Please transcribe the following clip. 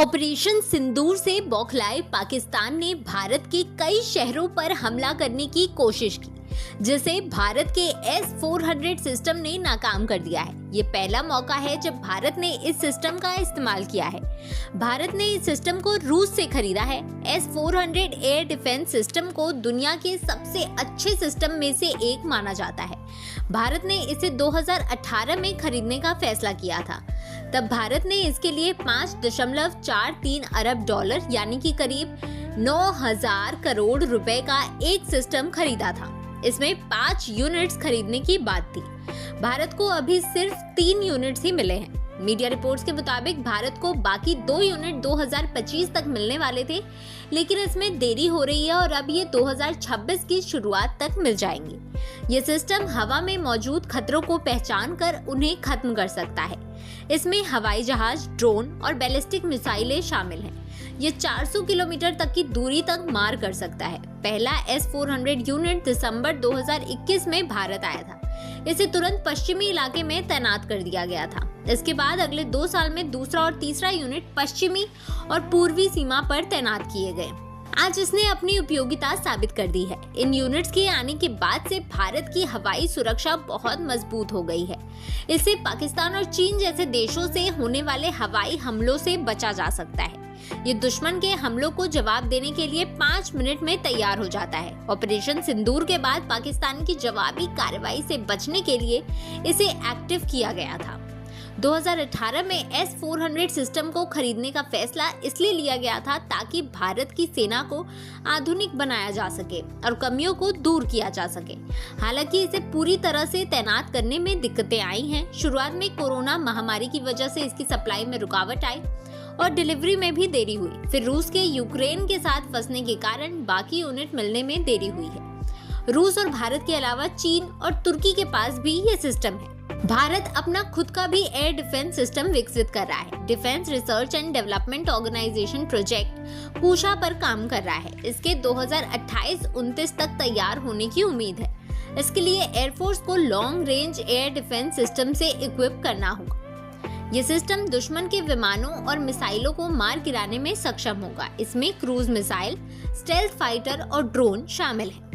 Operation सिंदूर से बौखलाए पाकिस्तान ने भारत के कई शहरों पर हमला करने की कोशिश की, जिसे भारत के S-400 सिस्टम ने नाकाम कर दिया है। ये पहला मौका है जब भारत ने इस सिस्टम का इस्तेमाल किया है। भारत ने इस सिस्टम को रूस से खरीदा है। S-400 एयर डिफेंस सिस्टम को दुनिया के सबसे अच्छे सिस्टम में से एक माना जाता है। भारत ने इसे 2018 में खरीदने का फैसला किया था। तब भारत ने इसके लिए 5.43 अरब डॉलर यानी कि करीब 9,000 करोड़ रुपए का एक सिस्टम खरीदा था। इसमें 5 यूनिट्स खरीदने की बात थी। भारत को अभी सिर्फ 3 यूनिट्स ही मिले हैं। मीडिया रिपोर्ट्स के मुताबिक भारत को बाकी 2 यूनिट 2025 तक मिलने वाले थे, लेकिन इसमें देरी हो रही है और अब ये 2026 की शुरुआत तक मिल जाएंगे। ये सिस्टम हवा में मौजूद खतरों को पहचान कर उन्हें खत्म कर सकता है। इसमें हवाई जहाज, ड्रोन और बैलिस्टिक मिसाइलें शामिल हैं। ये 400 किलोमीटर तक की दूरी तक मार कर सकता है। पहला S-400 यूनिट दिसंबर 2021 में भारत आया था। इसे तुरंत पश्चिमी इलाके में तैनात कर दिया गया था। इसके बाद अगले 2 साल में दूसरा और तीसरा यूनिट पश्चिमी और पूर्वी सीमा पर तैनात किए गए। आज इसने अपनी उपयोगिता साबित कर दी है। इन यूनिट्स के आने के बाद से भारत की हवाई सुरक्षा बहुत मजबूत हो गई है। इससे पाकिस्तान और चीन जैसे देशों से होने वाले हवाई हमलों से बचा जा सकता है। ये दुश्मन के हमलों को जवाब देने के लिए 5 मिनट में तैयार हो जाता है। ऑपरेशन सिंदूर के बाद पाकिस्तान की जवाबी कार्रवाई से बचने के लिए इसे एक्टिव किया गया था। 2018 में S-400 सिस्टम को खरीदने का फैसला इसलिए लिया गया था ताकि भारत की सेना को आधुनिक बनाया जा सके और कमियों को दूर किया जा सके। हालांकि इसे पूरी तरह से तैनात करने में दिक्कतें आई हैं। शुरुआत में कोरोना महामारी की वजह से इसकी सप्लाई में रुकावट आई और डिलीवरी में भी देरी हुई। फिर रूस के यूक्रेन के साथ फंसने के कारण बाकी यूनिट मिलने में देरी हुई है। रूस और भारत के अलावा चीन और तुर्की के पास भी ये सिस्टम है। भारत अपना खुद का भी एयर डिफेंस सिस्टम विकसित कर रहा है। Defence research and development organisation project Pusha पर काम कर रहा है। इसके 2028-29 तक तैयार होने की उम्मीद है। इसके लिए एयरफोर्स को long range air defence system से इक्विप करना होगा। ये सिस्टम दुश्मन के विमानों और मिसाइलों को मार गिराने में सक्षम होगा। इसमें क्रूज मिसाइल, स्टेल्थ फाइटर और ड्रोन शामिल हैं।